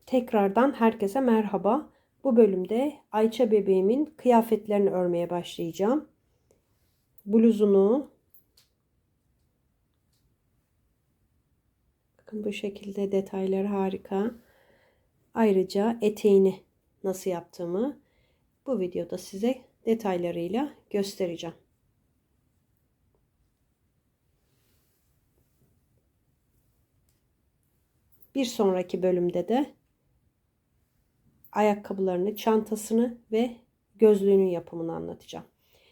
Tekrardan herkese merhaba. Bu bölümde Ayça bebeğimin kıyafetlerini örmeye başlayacağım. Bluzunu, bakın bu şekilde detayları harika. Ayrıca eteğini nasıl yaptığımı bu videoda size detaylarıyla göstereceğim. Bir sonraki bölümde de ayakkabılarını, çantasını ve gözlüğünün yapımını anlatacağım.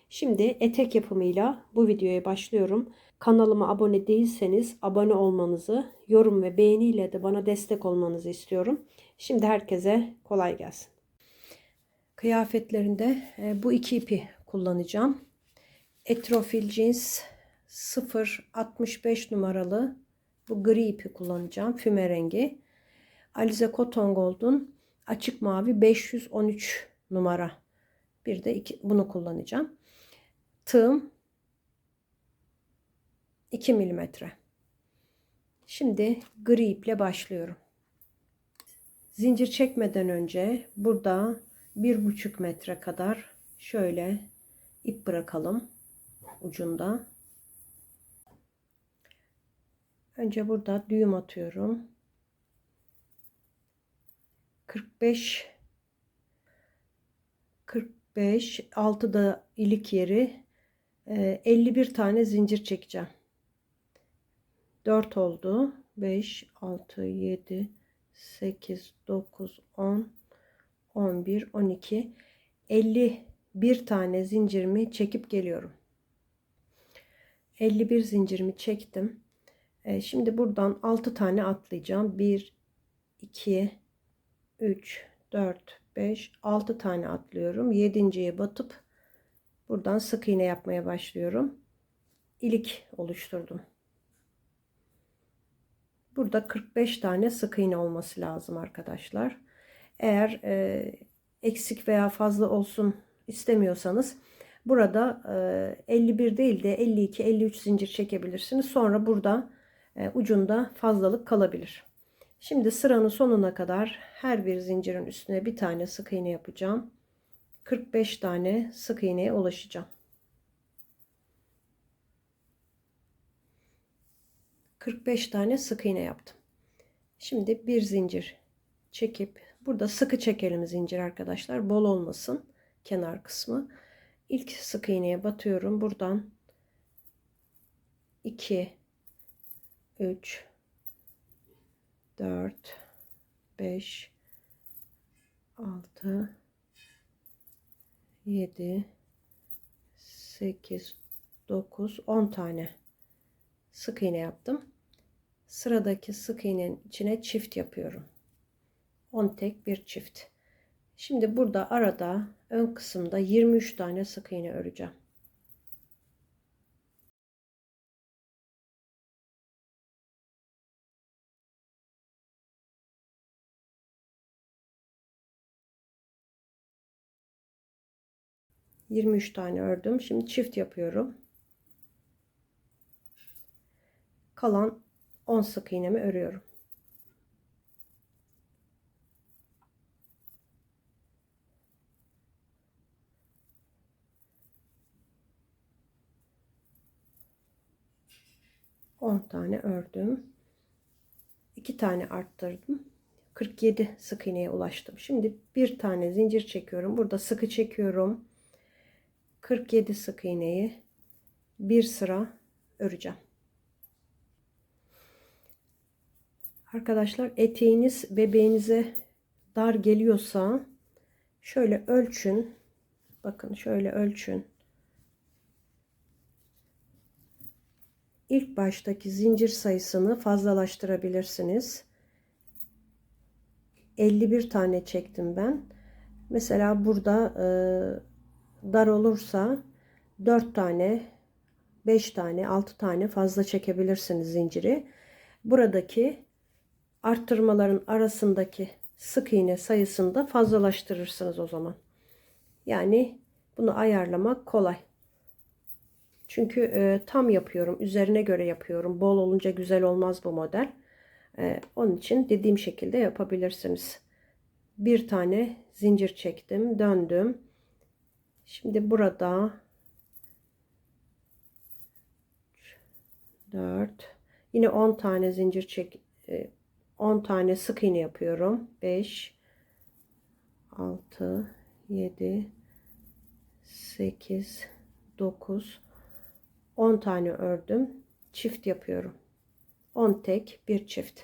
Şimdi etek yapımıyla bu videoya başlıyorum. Kanalıma abone değilseniz abone olmanızı, yorum ve beğeniyle de bana destek olmanızı istiyorum. Şimdi herkese kolay gelsin. Kıyafetlerinde bu iki ipi kullanacağım. Etrofil Jeans 0.65 numaralı bu gri ipi kullanacağım. Füme rengi. Alize Cotton Gold'un açık mavi 513 numara. Bir de bunu kullanacağım. Tığım 2 milimetre. Şimdi gri iple başlıyorum. Zincir çekmeden önce burada 1,5 metre kadar şöyle ip bırakalım ucunda. Önce burada düğüm atıyorum. 45 altıda ilik yeri 51 tane zincir çekeceğim. 4 oldu. 5 6 7 8 9 10 11 12 51 tane zincirimi çekip geliyorum. 51 zincirimi çektim. Şimdi buradan 6 tane atlayacağım. 1 2 3 4 5 6 tane atlıyorum. 7.'ye batıp buradan sık iğne yapmaya başlıyorum. İlik oluşturdum. Burada 45 tane sık iğne olması lazım arkadaşlar. Eğer eksik veya fazla olsun istemiyorsanız burada 51 değil de 52-53 zincir çekebilirsiniz. Sonra burada ucunda fazlalık kalabilir. Şimdi sıranın sonuna kadar her bir zincirin üstüne bir tane sık iğne yapacağım. 45 tane sık iğneye ulaşacağım. 45 tane sık iğne yaptım. Şimdi bir zincir çekip burada sıkı çekelim zincir arkadaşlar. Bol olmasın kenar kısmı. İlk sık iğneye batıyorum. Buradan 2 3 4 5 6 7 8 9 10 tane sık iğne yaptım. Sıradaki sık iğnenin içine çift yapıyorum. 10 tek bir çift. Şimdi burada arada ön kısımda 23 tane sık iğne öreceğim. ...23 tane ördüm. Şimdi çift yapıyorum. Kalan 10 sık iğnemi örüyorum. ...10 tane ördüm. 2 tane arttırdım. 47 sık iğneye ulaştım. Şimdi bir tane zincir çekiyorum. Burada sıkı çekiyorum. 47 sık iğneyi bir sıra öreceğim. Arkadaşlar eteğiniz bebeğinize dar geliyorsa şöyle ölçün. Bakın şöyle ölçün. İlk baştaki zincir sayısını fazlalaştırabilirsiniz. 51 tane çektim ben. Mesela burada dar olursa 4 tane, 5 tane, 6 tane fazla çekebilirsiniz zinciri. Buradaki arttırmaların arasındaki sık iğne sayısını da fazlalaştırırsınız o zaman. Yani bunu ayarlamak kolay. Çünkü tam yapıyorum. Üzerine göre yapıyorum. Bol olunca güzel olmaz bu model. Onun için dediğim şekilde yapabilirsiniz. Bir tane zincir çektim, döndüm. Şimdi burada 4, yine 10 tane zincir çek, 10 tane sık iğne yapıyorum. 5, 6, 7, 8, 9, 10 tane ördüm. Çift yapıyorum. 10 tek, bir çift.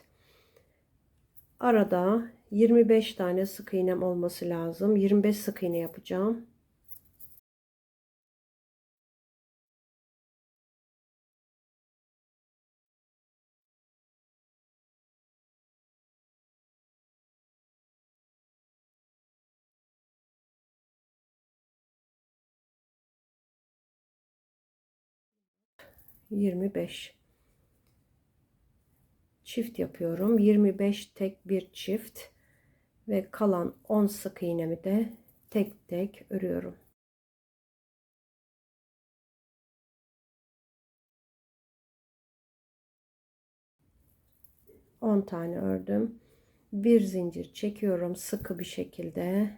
Arada 25 tane sık iğnem olması lazım. 25 sık iğne yapacağım. ...25 çift yapıyorum. 25 tek, bir çift ve kalan 10 sık iğnemi de tek tek örüyorum. On tane ördüm. Bir zincir çekiyorum sıkı bir şekilde.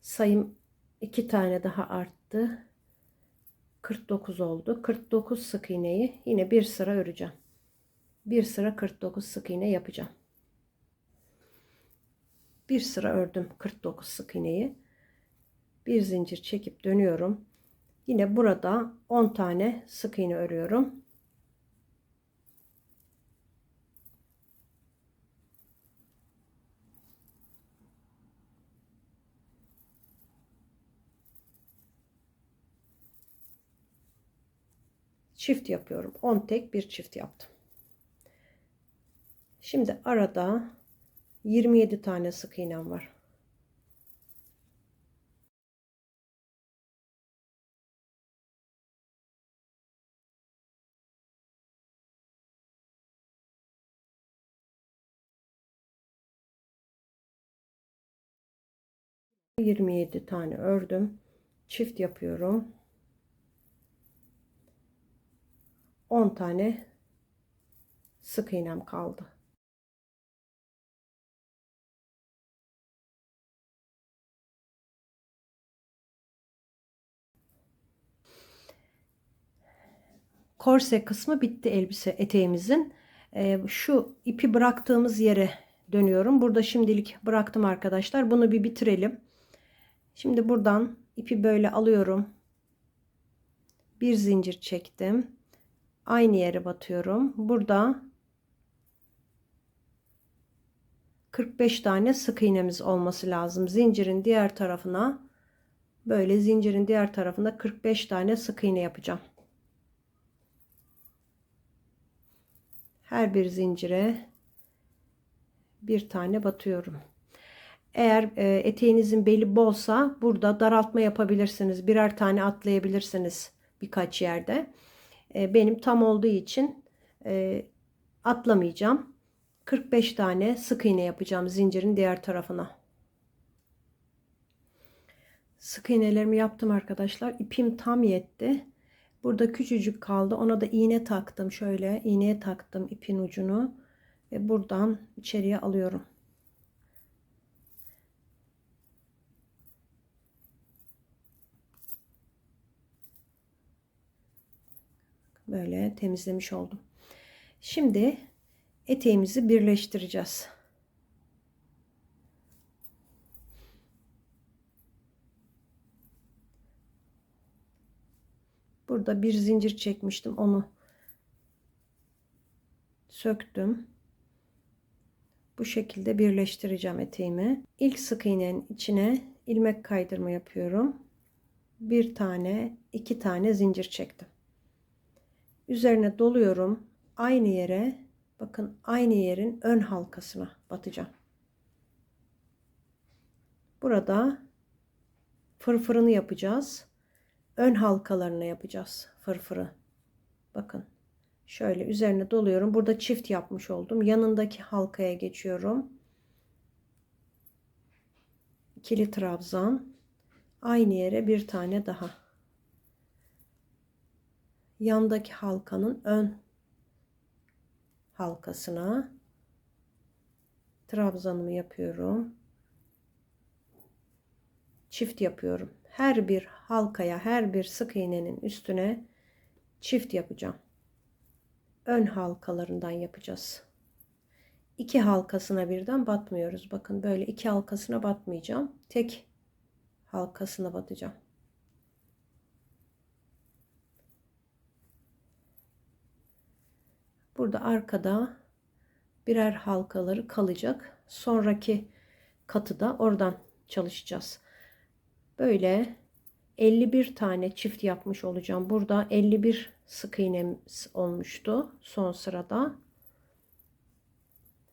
Sayım 2 tane daha arttı. 49 oldu. 49 sık iğneyi yine bir sıra öreceğim. Bir sıra 49 sık iğne yapacağım. Bir sıra ördüm 49 sık iğneyi. Bir zincir çekip dönüyorum. Yine burada 10 tane sık iğne örüyorum. Çift yapıyorum. 10 tek, bir çift yaptım. Şimdi arada 27 tane sık iğnem var. ...27 tane ördüm. Çift yapıyorum. 10 tane sık iğnem kaldı. Korse kısmı bitti elbise eteğimizin. Şu ipi bıraktığımız yere dönüyorum. Burada şimdilik bıraktım arkadaşlar. Bunu bir bitirelim. Şimdi buradan ipi böyle alıyorum. Bir zincir çektim. Aynı yere batıyorum. Burada 45 tane sık iğnemiz olması lazım. Zincirin diğer tarafına, böyle zincirin diğer tarafında 45 tane sık iğne yapacağım. Her bir zincire bir tane batıyorum. Eğer eteğinizin beli bolsa burada daraltma yapabilirsiniz. Birer tane atlayabilirsiniz birkaç yerde. Benim tam olduğu için atlamayacağım. 45 tane sık iğne yapacağım zincirin diğer tarafına. Sık iğnelerimi yaptım arkadaşlar. İpim tam yetti. Burada küçücük kaldı. Ona da iğne taktım. Şöyle iğneye taktım ipin ucunu ve buradan içeriye alıyorum. Böyle temizlemiş oldum. Şimdi eteğimizi birleştireceğiz. Burada bir zincir çekmiştim. Onu söktüm. Bu şekilde birleştireceğim eteğimi. İlk sık iğnenin içine ilmek kaydırma yapıyorum. Bir tane, iki tane zincir çektim. Üzerine doluyorum. Aynı yere, bakın aynı yerin ön halkasına batacağım. Burada fırfırını yapacağız. Ön halkalarını yapacağız fırfırı. Bakın şöyle üzerine doluyorum. Burada çift yapmış oldum. Yanındaki halkaya geçiyorum. İkili trabzan. Aynı yere bir tane daha. Yandaki halkanın ön halkasına trabzanımı yapıyorum. Çift yapıyorum. Her bir halkaya, her bir sık iğnenin üstüne çift yapacağım. Ön halkalarından yapacağız. 2 halkasına birden batmıyoruz. Bakın böyle 2 halkasına batmayacağım. Tek halkasına batacağım. Burada arkada birer halkaları kalacak. Sonraki katı da oradan çalışacağız. Böyle 51 tane çift yapmış olacağım. Burada 51 sık iğnemiz olmuştu son sırada.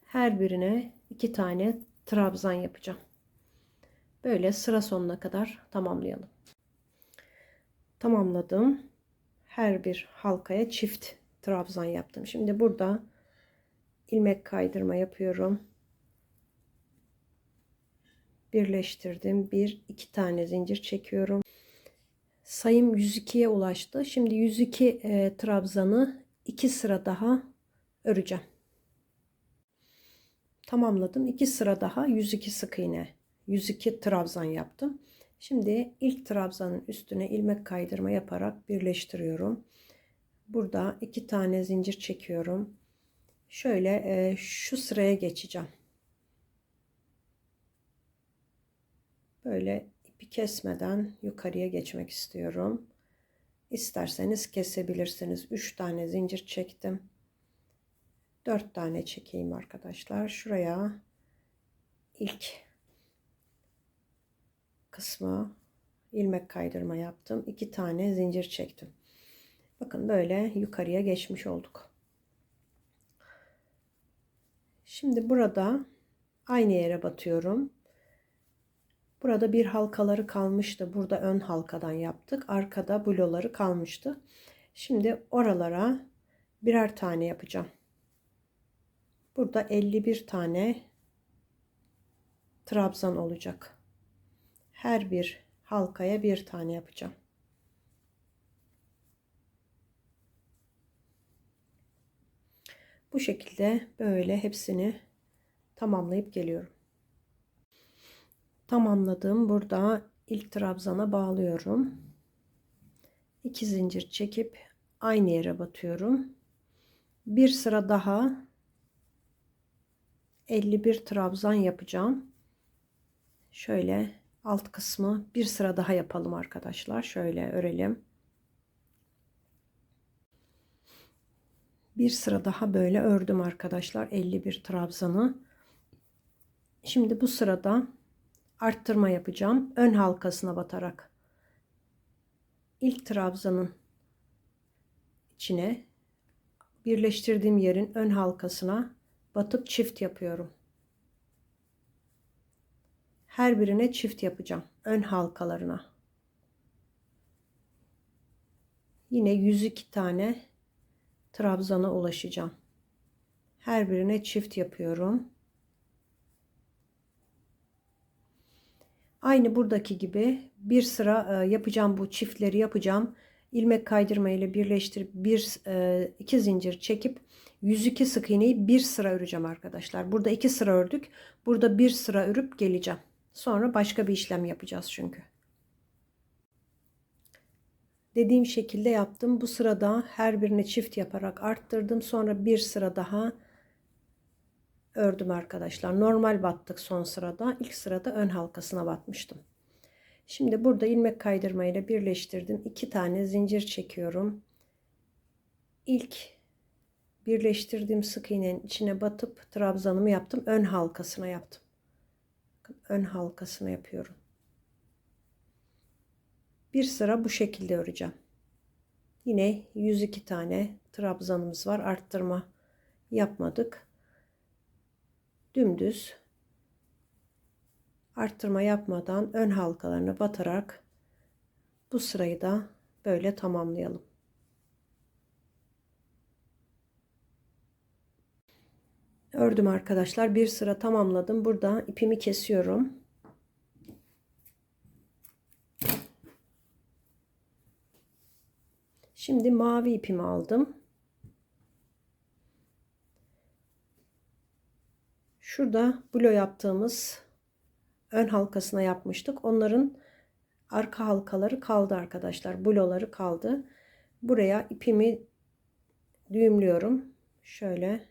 Her birine 2 tane trabzan yapacağım. Böyle sıra sonuna kadar tamamlayalım. Tamamladım. Her bir halkaya çift trabzan yaptım. Şimdi burada ilmek kaydırma yapıyorum. Birleştirdim. 1-2 tane zincir çekiyorum. Sayım 102'ye ulaştı. Şimdi 102 trabzanı 2 sıra daha öreceğim. Tamamladım. 2 sıra daha 102 sık iğne, 102 trabzan yaptım. Şimdi ilk trabzanın üstüne ilmek kaydırma yaparak birleştiriyorum. Burada 2 tane zincir çekiyorum. Şöyle şu sıraya geçeceğim. Böyle ipi kesmeden yukarıya geçmek istiyorum. İsterseniz kesebilirsiniz. 3 tane zincir çektim. 4 tane çekeyim arkadaşlar. Şuraya ilk kısmı ilmek kaydırma yaptım. 2 tane zincir çektim. Bakın böyle yukarıya geçmiş olduk. Şimdi burada aynı yere batıyorum. Burada bir halkaları kalmıştı. Burada ön halkadan yaptık. Arkada bloları kalmıştı. Şimdi oralara birer tane yapacağım. Burada 51 tane trabzan olacak. Her bir halkaya bir tane yapacağım. Bu şekilde böyle hepsini tamamlayıp geliyorum. Tamamladım. Burada ilk trabzana bağlıyorum. 2 zincir çekip aynı yere batıyorum. Bir sıra daha 51 trabzan yapacağım. Şöyle alt kısmı bir sıra daha yapalım arkadaşlar. Şöyle örelim. Bir sıra daha böyle ördüm arkadaşlar 51 trabzanı. Şimdi bu sırada arttırma yapacağım. Ön halkasına batarak. İlk trabzanın içine birleştirdiğim yerin ön halkasına batıp çift yapıyorum. Her birine çift yapacağım. Ön halkalarına. Yine 102 tane trabzana ulaşacağım. Her birine çift yapıyorum. Aynı buradaki gibi bir sıra yapacağım, bu çiftleri yapacağım. İlmek kaydırma ile birleştirip iki zincir çekip 102 sık iğneyi bir sıra öreceğim arkadaşlar. Burada 2 sıra ördük. Burada bir sıra örüp geleceğim. Sonra başka bir işlem yapacağız çünkü. Dediğim şekilde yaptım. Bu sırada her birine çift yaparak arttırdım. Sonra bir sıra daha ördüm arkadaşlar. Normal battık son sırada. İlk sırada ön halkasına batmıştım. Şimdi burada ilmek kaydırma ile birleştirdim. 2 tane zincir çekiyorum. İlk birleştirdiğim sık iğnenin içine batıp trabzanımı yaptım. Ön halkasına yaptım. Ön halkasına yapıyorum. Bir sıra bu şekilde öreceğim. Yine 102 tane trabzanımız var. Arttırma yapmadık. Dümdüz arttırma yapmadan ön halkalarına batarak bu sırayı da böyle tamamlayalım. Ördüm arkadaşlar. Bir sıra tamamladım. Burada ipimi kesiyorum. Şimdi mavi ipimi aldım. Şurada blo yaptığımız ön halkasına yapmıştık. Onların arka halkaları kaldı arkadaşlar. Bloları kaldı. Buraya ipimi düğümlüyorum. Şöyle.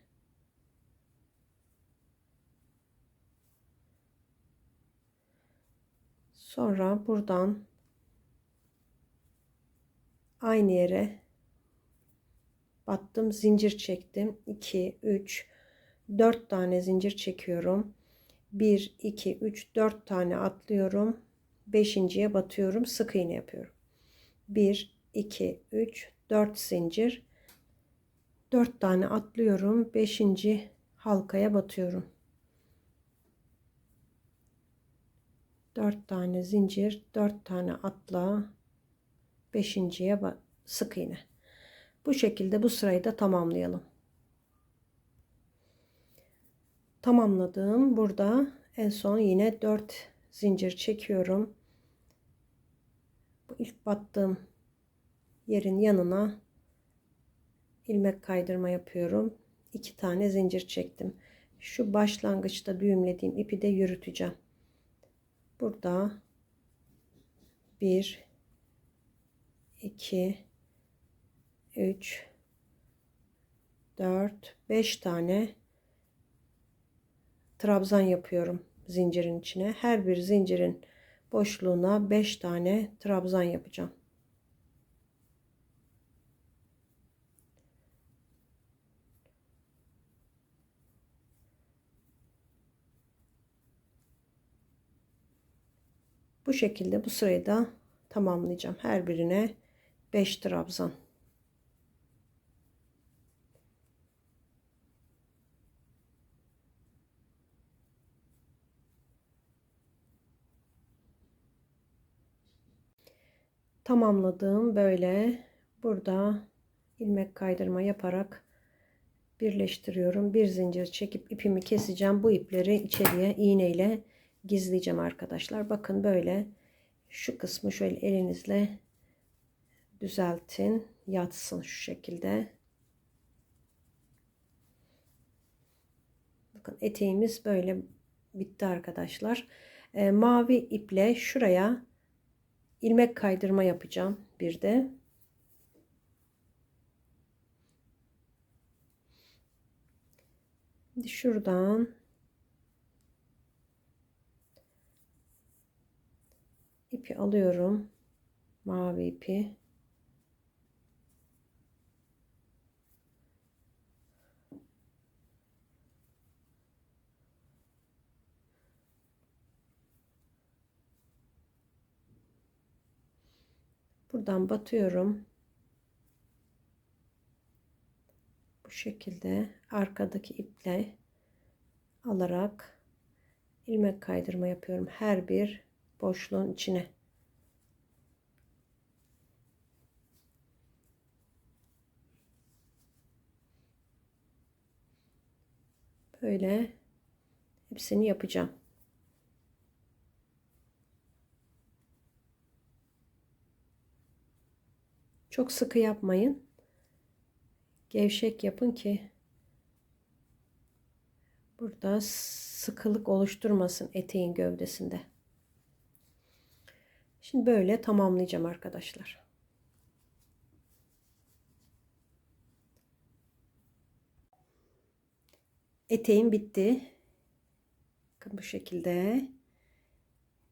Sonra buradan aynı yere battım. Zincir çektim. 2, 3, 4 tane zincir çekiyorum. 1, 2, 3, 4 tane atlıyorum. 5.'ye batıyorum. Sık iğne yapıyorum. 1, 2, 3, 4 zincir. 4 tane atlıyorum. 5. halkaya batıyorum. 4 tane zincir, 4 tane atla, 5.'ye sık iğne. Bu şekilde bu sırayı da tamamlayalım. Tamamladım. Burada en son yine 4 zincir çekiyorum. Bu ilk battığım yerin yanına ilmek kaydırma yapıyorum. 2 tane zincir çektim. Şu başlangıçta düğümlediğim ipi de yürüteceğim. Burada 1, 2, 3, 4, 5 tane trabzan yapıyorum zincirin içine. Her bir zincirin boşluğuna 5 tane trabzan yapacağım. Bu şekilde bu sırayı da tamamlayacağım. Her birine 5 trabzan. Tamamladım. Böyle burada ilmek kaydırma yaparak birleştiriyorum. Bir zincir çekip ipimi keseceğim. Bu ipleri içeriye iğneyle gizleyeceğim arkadaşlar. Bakın böyle şu kısmı şöyle elinizle düzeltin. Yatsın şu şekilde. Bakın eteğimiz böyle bitti arkadaşlar. Mavi iple şuraya ilmek kaydırma yapacağım bir de. Şimdi şuradan ipi alıyorum. Mavi ipi. Buradan batıyorum. Bu şekilde arkadaki iple alarak ilmek kaydırma yapıyorum her bir boşluğun içine. Böyle hepsini yapacağım. Çok sıkı yapmayın. Gevşek yapın ki burada sıkılık oluşturmasın eteğin gövdesinde. Şimdi böyle tamamlayacağım arkadaşlar. Eteğim bitti. Bakın bu şekilde.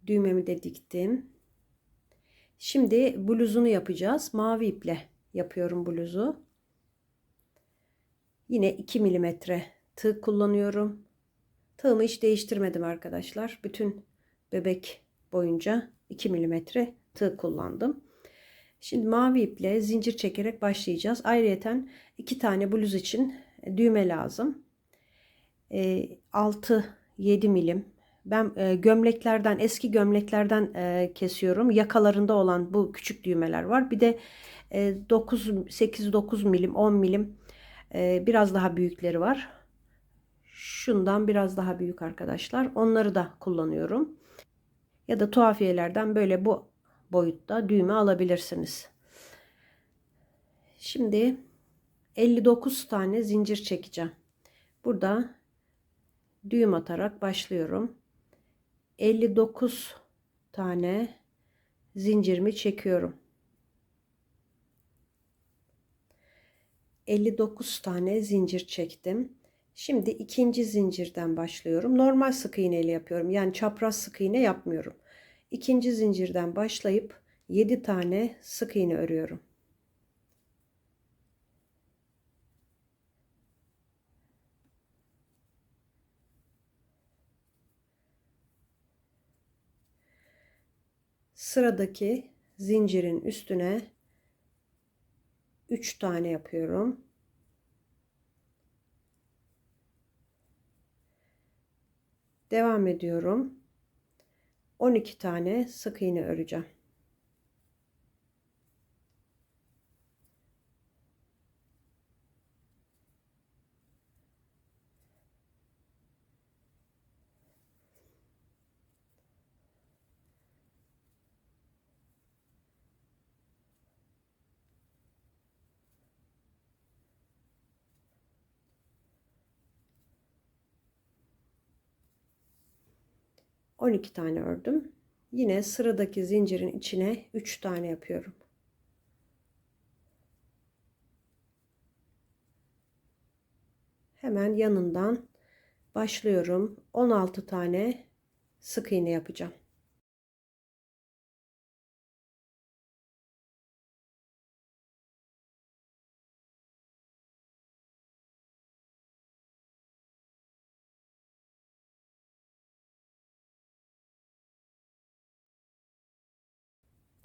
Düğmemi de diktim. Şimdi bluzunu yapacağız. Mavi iple yapıyorum bluzu. Yine 2 milimetre tığ kullanıyorum. Tığımı hiç değiştirmedim arkadaşlar. Bütün bebek boyunca 2 milimetre tığ kullandım. Şimdi mavi iple zincir çekerek başlayacağız. Ayrıyeten 2 tane bluz için düğme lazım. 6-7 milim. Ben gömleklerden, eski gömleklerden kesiyorum. Yakalarında olan bu küçük düğmeler var. Bir de 8-9 milim, 10 milim biraz daha büyükleri var. Şundan biraz daha büyük arkadaşlar. Onları da kullanıyorum. Ya da tuhafiyelerden böyle bu boyutta düğme alabilirsiniz. Şimdi 59 tane zincir çekeceğim. Burada düğüm atarak başlıyorum. 59 tane zincirimi çekiyorum. 59 tane zincir çektim. Şimdi ikinci zincirden başlıyorum. Normal sık iğne ile yapıyorum. Yani çapraz sık iğne yapmıyorum. İkinci zincirden başlayıp 7 tane sık iğne örüyorum. Sıradaki zincirin üstüne 3 tane yapıyorum. Devam ediyorum. 12 tane sık iğne öreceğim. On iki tane ördüm. Yine sıradaki zincirin içine 3 tane yapıyorum. Hemen yanından başlıyorum. 16 tane sık iğne yapacağım.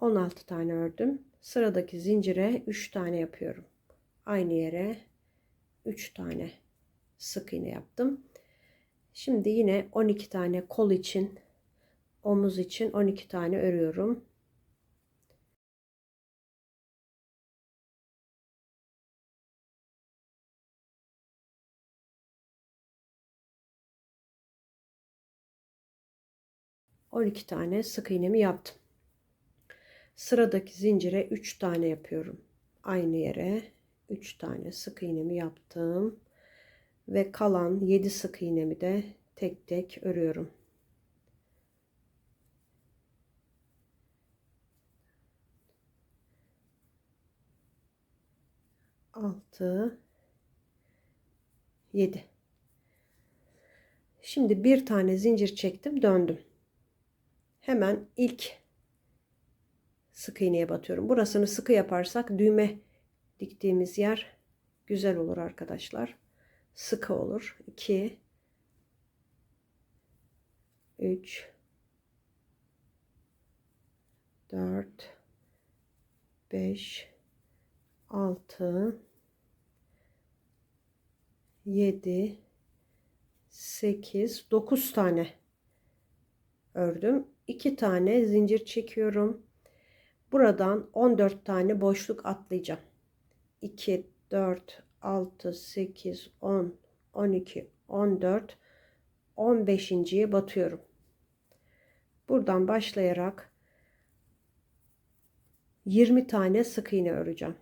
On altı tane ördüm. Sıradaki zincire 3 tane yapıyorum. Aynı yere 3 tane sık iğne yaptım. Şimdi yine 12 tane kol için, omuz için 12 tane örüyorum. On iki tane sık iğnemi yaptım. Sıradaki zincire 3 tane yapıyorum. Aynı yere 3 tane sık iğnemi yaptım ve kalan 7 sık iğnemi de tek tek örüyorum. 6 7. Şimdi bir tane zincir çektim, döndüm. Hemen ilk sık iğneye batıyorum. Burasını sıkı yaparsak düğme diktiğimiz yer güzel olur arkadaşlar. Sıkı olur. 2 3 4 5 6 7 8 9 tane ördüm. 2 tane zincir çekiyorum. Buradan 14 tane boşluk atlayacağım. 2 4 6 8 10 12 14 15.'ye batıyorum. Buradan başlayarak 20 tane sık iğne öreceğim.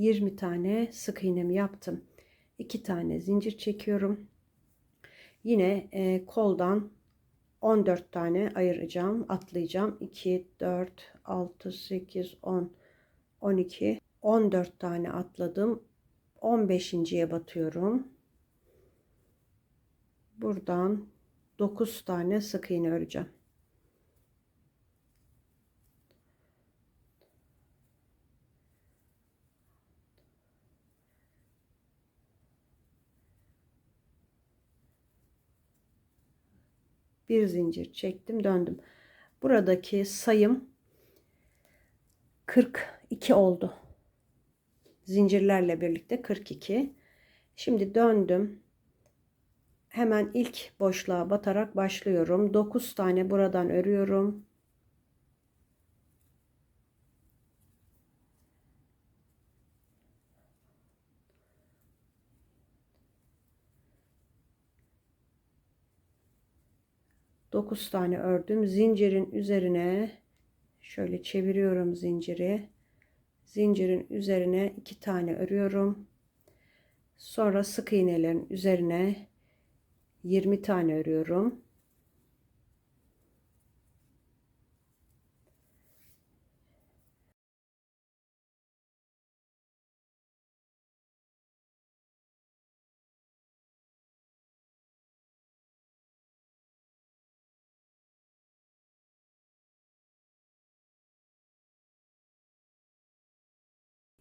Yirmi tane sık iğnemi yaptım. 2 tane zincir çekiyorum. Yine koldan 14 tane ayıracağım, atlayacağım. 2 4 6 8 10 12 14 tane atladım. 15.'ye batıyorum. Buradan 9 tane sık iğne öreceğim. Bir zincir çektim, döndüm. Buradaki sayım 42 oldu. Zincirlerle birlikte 42. Şimdi döndüm. Hemen ilk boşluğa batarak başlıyorum. 9 tane buradan örüyorum. 9 tane ördüm. Zincirin üzerine şöyle çeviriyorum zinciri. Zincirin üzerine 2 tane örüyorum. Sonra sık iğnelerin üzerine 20 tane örüyorum.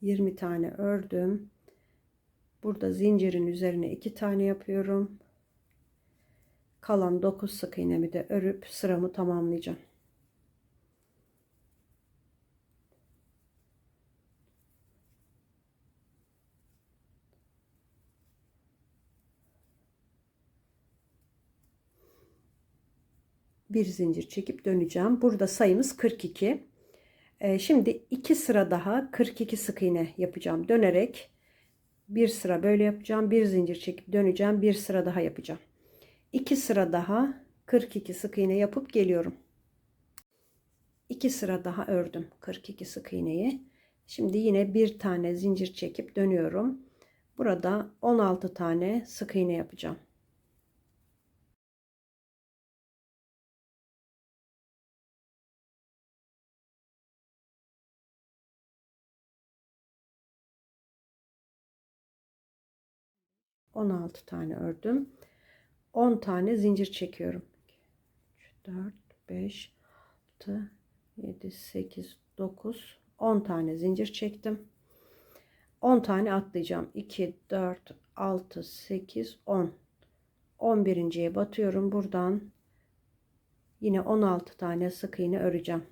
Yirmi tane ördüm. Burada zincirin üzerine 2 tane yapıyorum. Kalan 9 sık iğnemi de örüp sıramı tamamlayacağım. Bir zincir çekip döneceğim. Burada sayımız 42. Şimdi 2 sıra daha 42 sık iğne yapacağım. Dönerek bir sıra böyle yapacağım. Bir zincir çekip döneceğim. Bir sıra daha yapacağım. 2 sıra daha 42 sık iğne yapıp geliyorum. 2 sıra daha ördüm 42 sık iğneyi. Şimdi yine bir tane zincir çekip dönüyorum. Burada 16 tane sık iğne yapacağım. On 16 tane ördüm. 10 tane zincir çekiyorum. 4, 5, 6, 7, 8, 9, 10 tane zincir çektim. 10 tane atlayacağım. 2, 4, 6, 8, 10. 11.'ye batıyorum. Buradan yine 16 tane sık iğne öreceğim.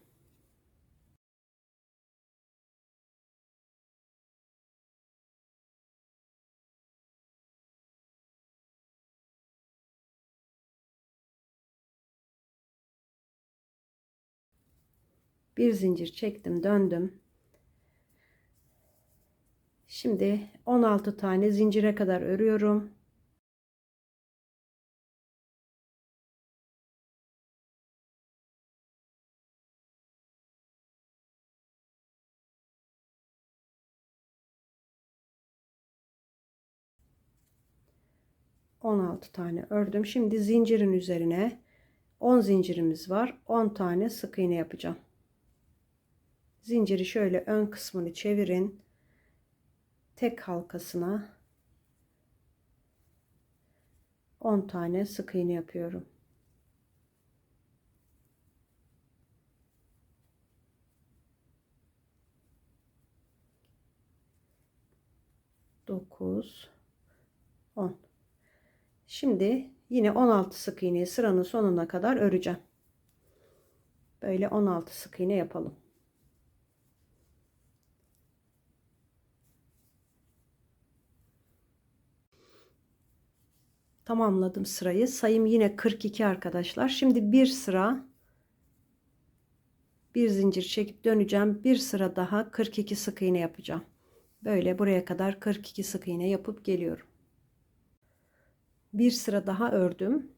Bir zincir çektim, döndüm. Şimdi 16 tane zincire kadar örüyorum. On altı tane ördüm. Şimdi zincirin üzerine 10 zincirimiz var. 10 tane sık iğne yapacağım. Zinciri şöyle ön kısmını çevirin. Tek halkasına 10 tane sık iğne yapıyorum. Dokuz, 10. Şimdi yine 16 sık iğneyi sıranın sonuna kadar öreceğim. Böyle 16 sık iğne yapalım. Tamamladım sırayı. Sayım yine 42 arkadaşlar. Şimdi bir sıra bir zincir çekip döneceğim. Bir sıra daha 42 sık iğne yapacağım. Böyle buraya kadar 42 sık iğne yapıp geliyorum. Bir sıra daha ördüm.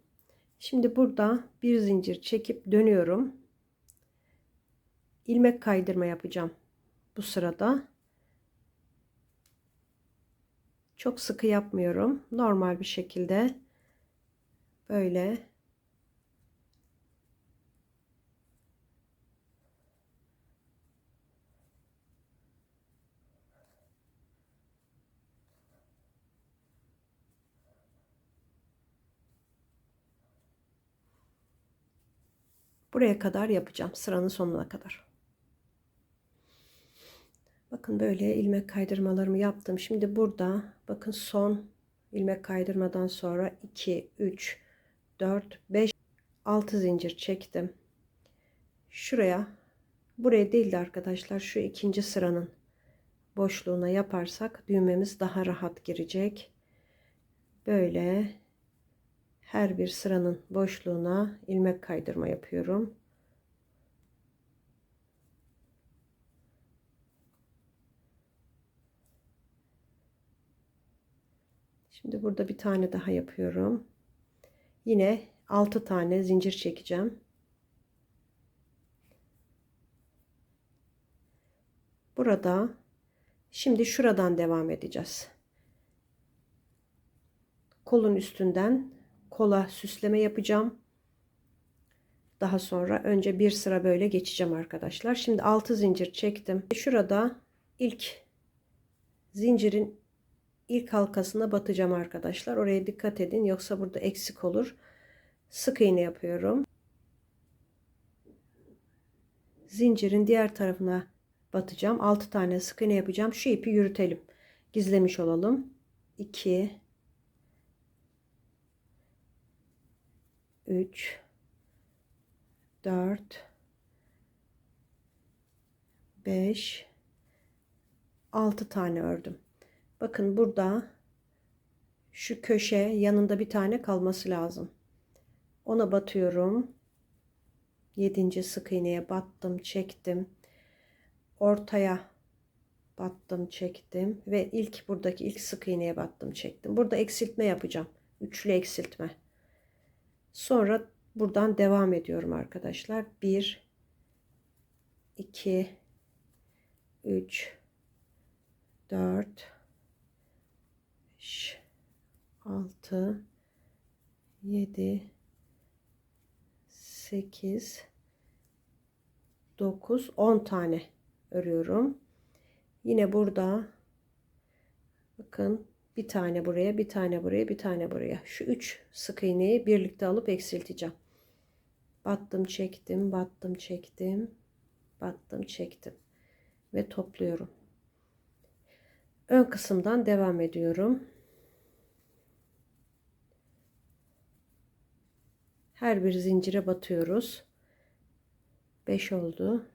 Şimdi burada bir zincir çekip dönüyorum. İlmek kaydırma yapacağım. Bu sırada çok sıkı yapmıyorum. Normal bir şekilde böyle buraya kadar yapacağım. Sıranın sonuna kadar. Bakın böyle ilmek kaydırmalarımı yaptım. Şimdi burada bakın son ilmek kaydırmadan sonra 2, 3, 4, 5, 6 zincir çektim. Şuraya, buraya değil de arkadaşlar şu ikinci sıranın boşluğuna yaparsak düğmemiz daha rahat girecek. Böyle her bir sıranın boşluğuna ilmek kaydırma yapıyorum. Şimdi burada bir tane daha yapıyorum. Yine 6 tane zincir çekeceğim. Burada şimdi şuradan devam edeceğiz. Kolun üstünden kola süsleme yapacağım. Daha sonra önce bir sıra böyle geçeceğim arkadaşlar. Şimdi 6 zincir çektim. Şurada ilk zincirin ilk halkasına batacağım arkadaşlar. Oraya dikkat edin, yoksa burada eksik olur. Sık iğne yapıyorum. Zincirin diğer tarafına batacağım. 6 tane sık iğne yapacağım. Şu ipi yürütelim. Gizlemiş olalım. 2 3 4 5 6 tane ördüm. Bakın burada şu köşe yanında bir tane kalması lazım. Ona batıyorum. 7. sık iğneye battım, çektim. Ortaya battım, çektim ve buradaki ilk sık iğneye battım, çektim. Burada eksiltme yapacağım. Üçlü eksiltme. Sonra buradan devam ediyorum arkadaşlar. 1 2 3 4 5 6 7 8 9 10 tane örüyorum. Yine burada bakın, bir tane buraya, bir tane buraya, bir tane buraya. Şu 3 sık iğneyi birlikte alıp eksilteceğim. Battım, çektim, battım, çektim, battım, çektim ve topluyorum. Ön kısımdan devam ediyorum. Her bir zincire batıyoruz. 5 oldu.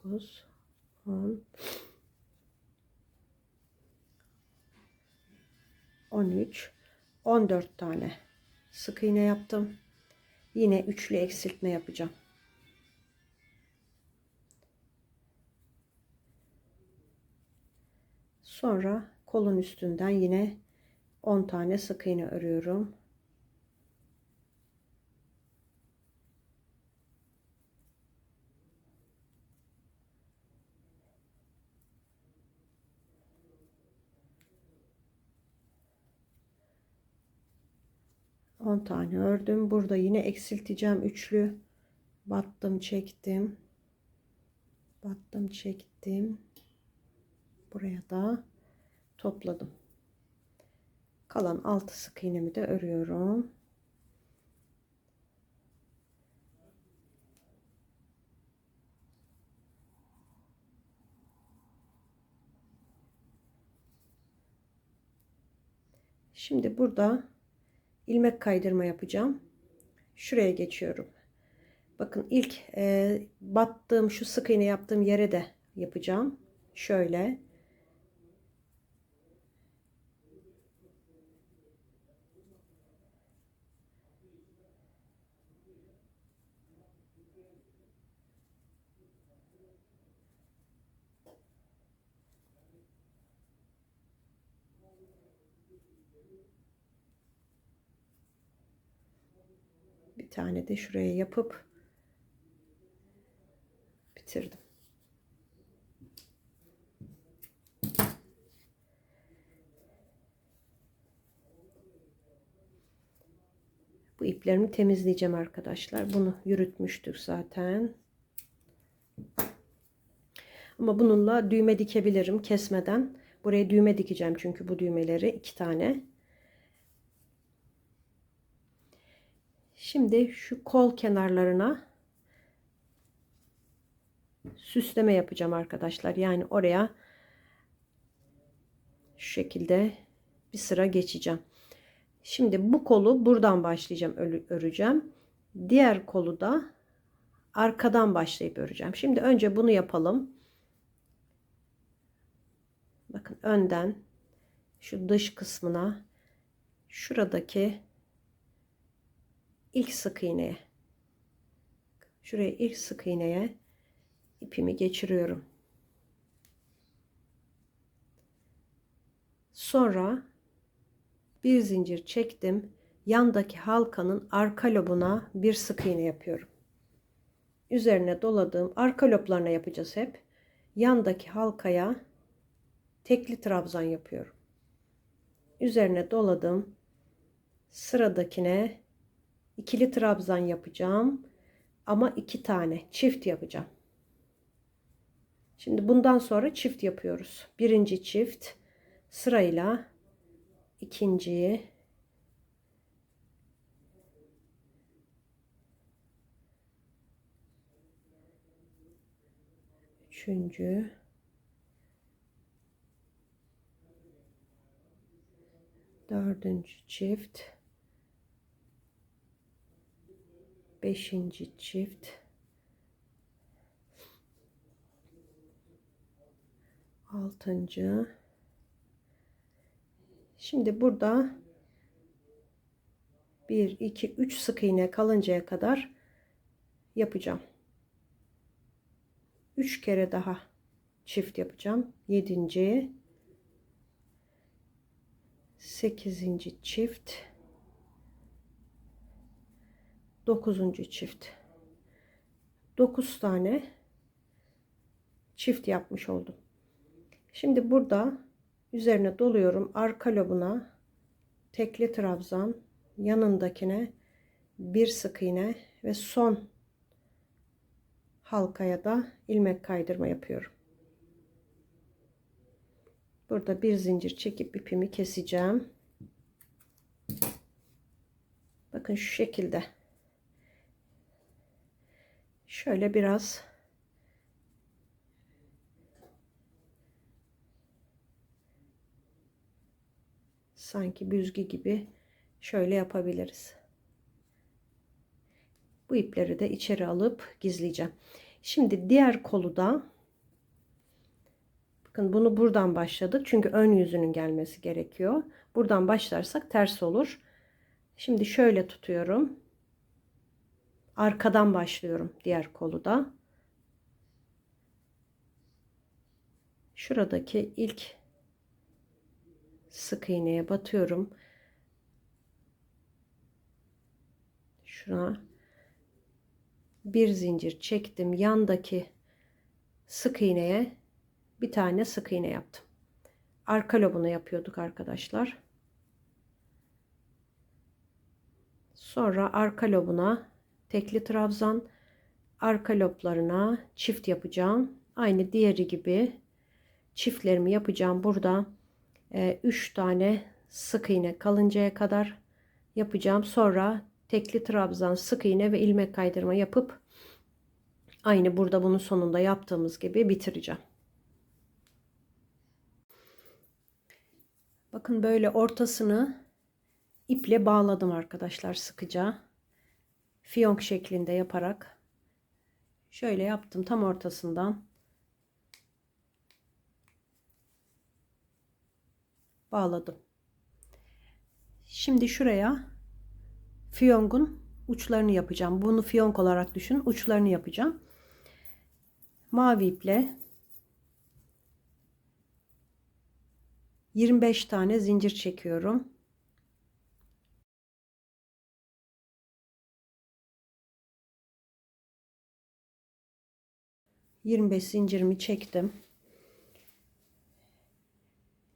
9 10 13 14 tane sık iğne yaptım. Yine üçlü eksiltme yapacağım. Sonra kolun üstünden yine 10 tane sık iğne örüyorum. On tane ördüm. Burada yine eksilteceğim üçlü. Battım, çektim. Battım, çektim. Buraya da topladım. Kalan 6 sık iğnemi de örüyorum. Şimdi burada ilmek kaydırma yapacağım. Şuraya geçiyorum. Bakın ilk battığım şu sık iğne yaptığım yere de yapacağım. Şöyle. Bir tane de şuraya yapıp bitirdim. Bu iplerimi temizleyeceğim arkadaşlar. Bunu yürütmüştük zaten. Ama bununla düğme dikebilirim kesmeden. Buraya düğme dikeceğim çünkü bu düğmeleri 2 tane. Şimdi şu kol kenarlarına süsleme yapacağım arkadaşlar. Yani oraya şu şekilde bir sıra geçeceğim. Şimdi bu kolu buradan başlayacağım, öreceğim. Diğer kolu da arkadan başlayıp öreceğim. Şimdi önce bunu yapalım. Bakın önden şu dış kısmına, şuradaki ilk sık iğneye, şuraya ilk sık iğneye ipimi geçiriyorum. Sonra bir zincir çektim. Yandaki halkanın arka lobuna bir sık iğne yapıyorum. Üzerine doladığım arka loblarına yapacağız hep. Yandaki halkaya tekli trabzan yapıyorum. Üzerine doladım. Sıradakine ikili trabzan yapacağım. Ama 2 tane çift yapacağım. Şimdi bundan sonra çift yapıyoruz. Birinci çift sırayla ikinciyi, üçüncü, dördüncü çift, beşinci çift, altıncı. Şimdi burada 1, 2, 3 sık iğne kalıncaya kadar yapacağım. 3 kere daha çift yapacağım. 7. 8. çift, 9. çift. 9 tane çift yapmış oldum. Şimdi burada üzerine doluyorum. Arka lobuna tekli trabzan, yanındakine bir sık iğne ve son halkaya da ilmek kaydırma yapıyorum. Burada bir zincir çekip ipimi keseceğim. Bakın şu şekilde. Şöyle biraz sanki büzgü gibi şöyle yapabiliriz. Bu ipleri de içeri alıp gizleyeceğim. Şimdi diğer kolu da bakın bunu buradan başladık. Çünkü ön yüzünün gelmesi gerekiyor. Buradan başlarsak ters olur. Şimdi şöyle tutuyorum. Arkadan başlıyorum diğer kolu da. Şuradaki ilk sık iğneye batıyorum. Şuna bir zincir çektim. Yandaki sık iğneye bir tane sık iğne yaptım. Arka lobunu yapıyorduk arkadaşlar. Sonra arka lobuna tekli trabzan, arka loblarına çift yapacağım. Aynı diğeri gibi çiftlerimi yapacağım. Burada 3 tane sık iğne kalıncaya kadar yapacağım. Sonra tekli trabzan, sık iğne ve ilmek kaydırma yapıp aynı burada bunun sonunda yaptığımız gibi bitireceğim. Bakın böyle ortasını iple bağladım arkadaşlar sıkıca. Fiyonk şeklinde yaparak şöyle yaptım, tam ortasından bağladım. Şimdi şuraya fiyonkun uçlarını yapacağım. Bunu fiyonk olarak düşünün. Uçlarını yapacağım. Mavi iple 25 tane zincir çekiyorum. ...25 zincirimi çektim.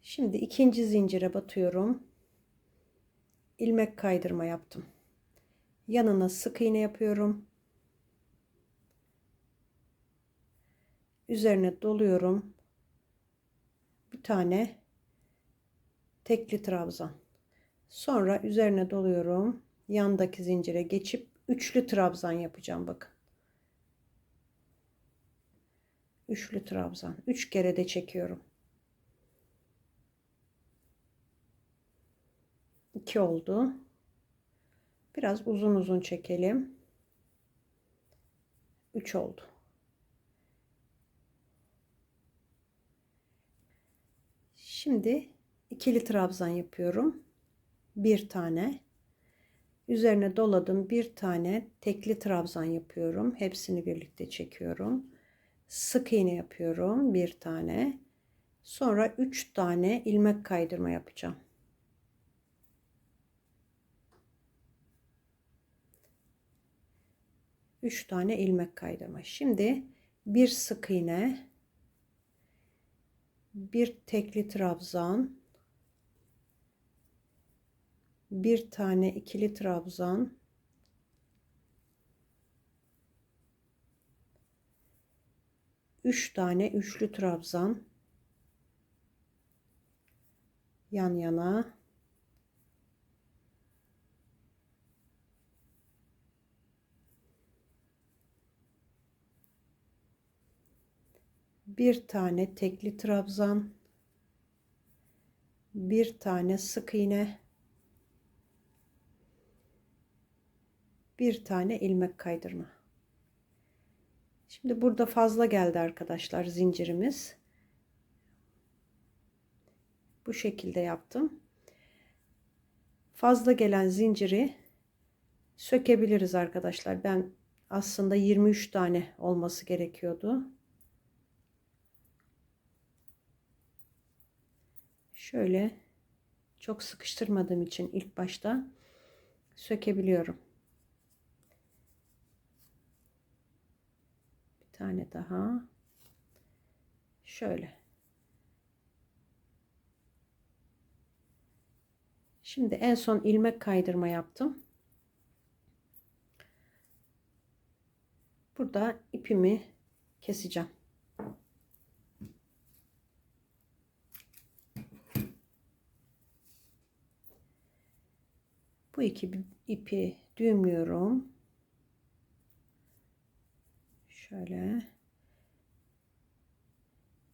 Şimdi ikinci zincire batıyorum. İlmek kaydırma yaptım. Yanına sık iğne yapıyorum. Üzerine doluyorum. Bir tane tekli trabzan. Sonra üzerine doluyorum. Yandaki zincire geçip üçlü trabzan yapacağım bakın. Üçlü trabzan. 3 kere de çekiyorum. 2 oldu. Biraz uzun uzun çekelim. 3 oldu. Şimdi ikili trabzan yapıyorum. Bir tane. Üzerine doladım. Bir tane tekli trabzan yapıyorum. Hepsini birlikte çekiyorum. Sık iğne yapıyorum. Bir tane. Sonra 3 tane ilmek kaydırma yapacağım. Üç tane ilmek kaydırma. Şimdi bir sık iğne, bir tekli trabzan, bir tane ikili trabzan, üç tane üçlü trabzan yan yana, bir tane tekli trabzan, bir tane sık iğne, bir tane ilmek kaydırma. Şimdi burada fazla geldi arkadaşlar zincirimiz. Bu şekilde yaptım. Fazla gelen zinciri sökebiliriz arkadaşlar. Ben aslında 23 tane olması gerekiyordu. Şöyle çok sıkıştırmadığım için ilk başta sökebiliyorum. Bir tane daha. Şöyle. Şimdi en son ilmek kaydırma yaptım. Burada ipimi keseceğim. Bu iki ipi düğümlüyorum. Şöyle.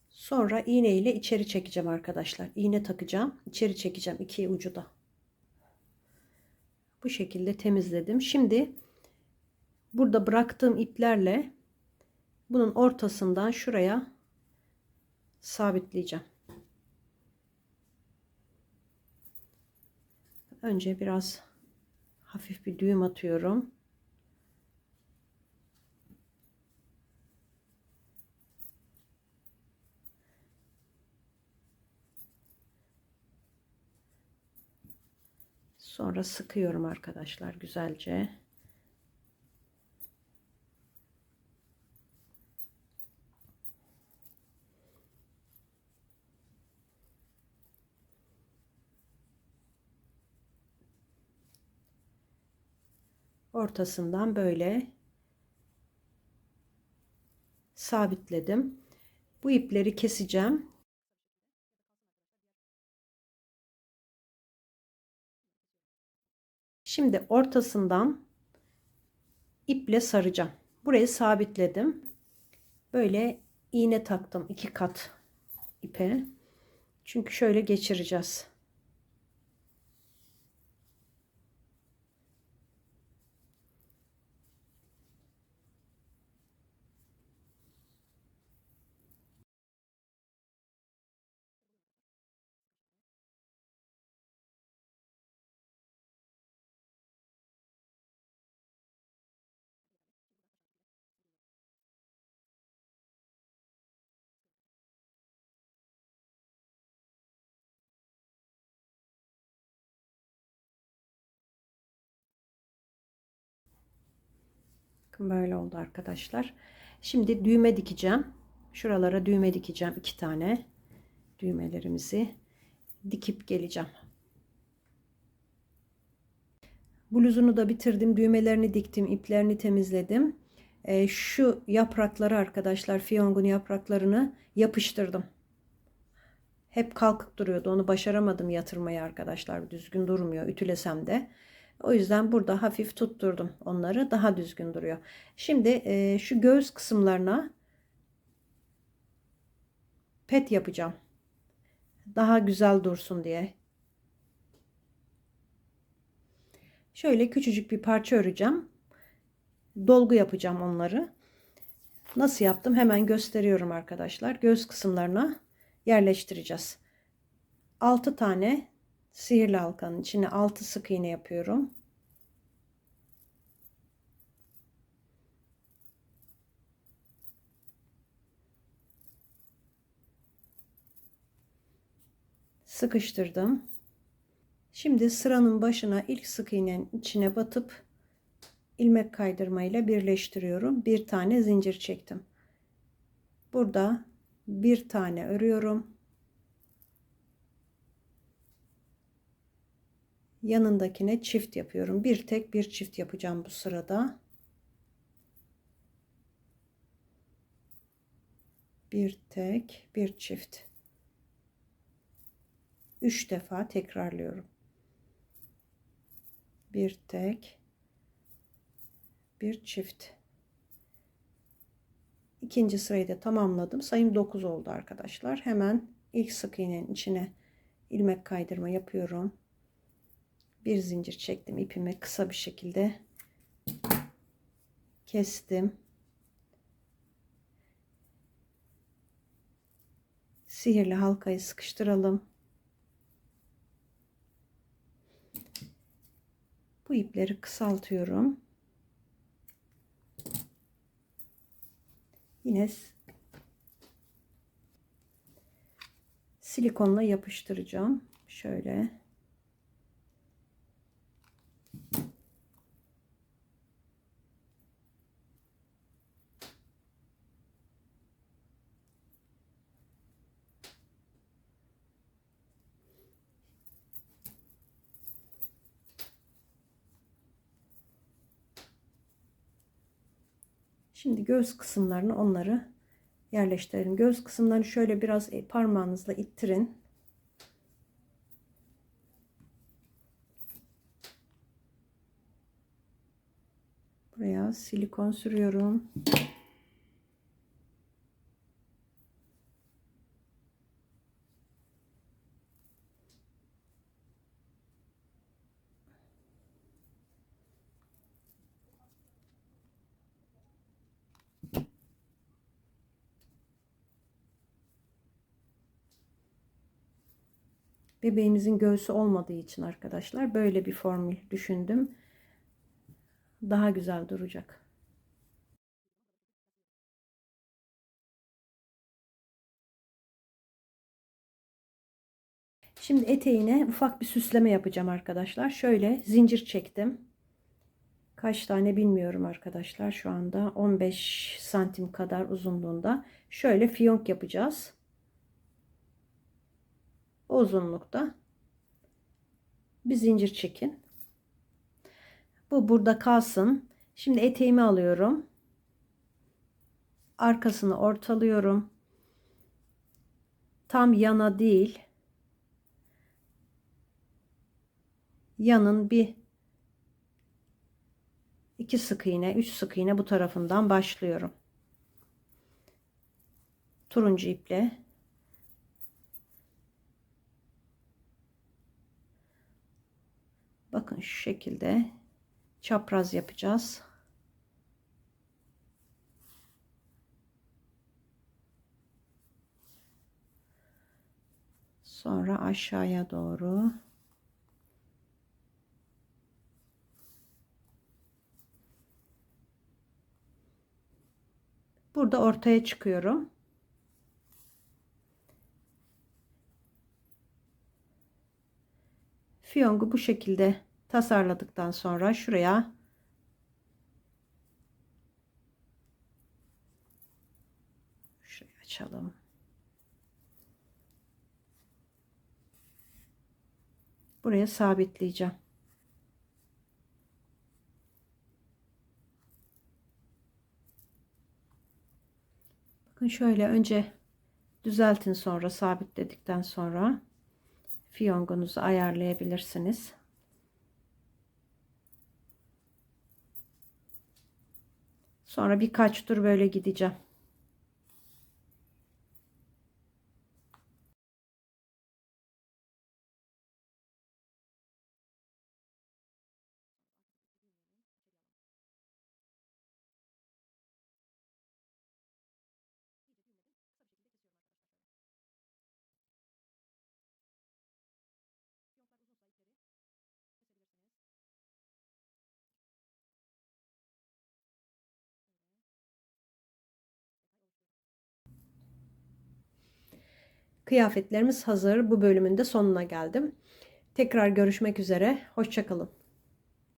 Sonra iğne ile içeri çekeceğim arkadaşlar. İğne takacağım. İçeri çekeceğim iki ucu da. Bu şekilde temizledim. Şimdi burada bıraktığım iplerle bunun ortasından şuraya sabitleyeceğim. Önce biraz hafif bir düğüm atıyorum. Sonra sıkıyorum arkadaşlar güzelce. Ortasından böyle sabitledim. Bu ipleri keseceğim. Şimdi ortasından iple saracağım. Burayı sabitledim. Böyle iğne taktım 2 kat ipe. Çünkü şöyle geçireceğiz. Bakın böyle oldu arkadaşlar. Şimdi düğme dikeceğim. Şuralara düğme dikeceğim. 2 tane düğmelerimizi dikip geleceğim. Bluzunu da bitirdim. Düğmelerini diktim. İplerini temizledim. Şu yaprakları arkadaşlar, fiyongun yapraklarını yapıştırdım. Hep kalkık duruyordu. Onu başaramadım yatırmayı arkadaşlar. Düzgün durmuyor. Ütülesem de. O yüzden burada hafif tutturdum onları. Daha düzgün duruyor. Şimdi şu göğüs kısımlarına pet yapacağım. Daha güzel dursun diye. Şöyle küçücük bir parça öreceğim. Dolgu yapacağım onları. Nasıl yaptım hemen gösteriyorum arkadaşlar. Göğüs kısımlarına yerleştireceğiz. 6 tane sihirli halkanın içine 6 sık iğne yapıyorum. sıkıştırdım. Şimdi sıranın başına ilk sık iğnenin içine batıp ilmek kaydırmayla birleştiriyorum. Bir tane zincir çektim. Burada bir tane örüyorum. Yanındakine çift yapıyorum. Bir tek bir çift yapacağım bu sırada. Bir tek bir çift. 3 defa tekrarlıyorum. Bir tek bir çift. İkinci sırayı da tamamladım. Sayım 9 oldu arkadaşlar. Hemen ilk sık iğnenin içine ilmek kaydırma yapıyorum. Bir zincir çektim, ipimi kısa bir şekilde kestim. Sihirli halkayı sıkıştıralım. Bu ipleri kısaltıyorum. Yine silikonla yapıştıracağım. Şöyle. Şimdi göz kısımlarını onları yerleştirelim. Göz kısımlarını şöyle biraz parmağınızla ittirin. Buraya silikon sürüyorum. Bebeğimizin göğsü olmadığı için arkadaşlar böyle bir formül düşündüm. Daha güzel duracak. Şimdi eteğine ufak bir süsleme yapacağım arkadaşlar. Şöyle zincir çektim. Kaç tane bilmiyorum arkadaşlar. Şu anda 15 santim kadar uzunluğunda. Şöyle fiyonk yapacağız. O uzunlukta bir zincir çekin. Bu burada kalsın. Şimdi eteğimi alıyorum. Arkasını ortalıyorum. Tam yana değil. Yanın bir iki sık iğne, 3 sık iğne bu tarafından başlıyorum. Turuncu iple bakın şu şekilde çapraz yapacağız. Sonra aşağıya doğru burada ortaya çıkıyorum. Fiyongu bu şekilde tasarladıktan sonra şuraya açalım. Buraya sabitleyeceğim. Bakın şöyle önce düzeltin, sonra sabitledikten sonra fiyongunuzu ayarlayabilirsiniz. Sonra birkaç tur böyle gideceğim. Kıyafetlerimiz hazır. Bu bölümün de sonuna geldim. Tekrar görüşmek üzere. Hoşça kalın.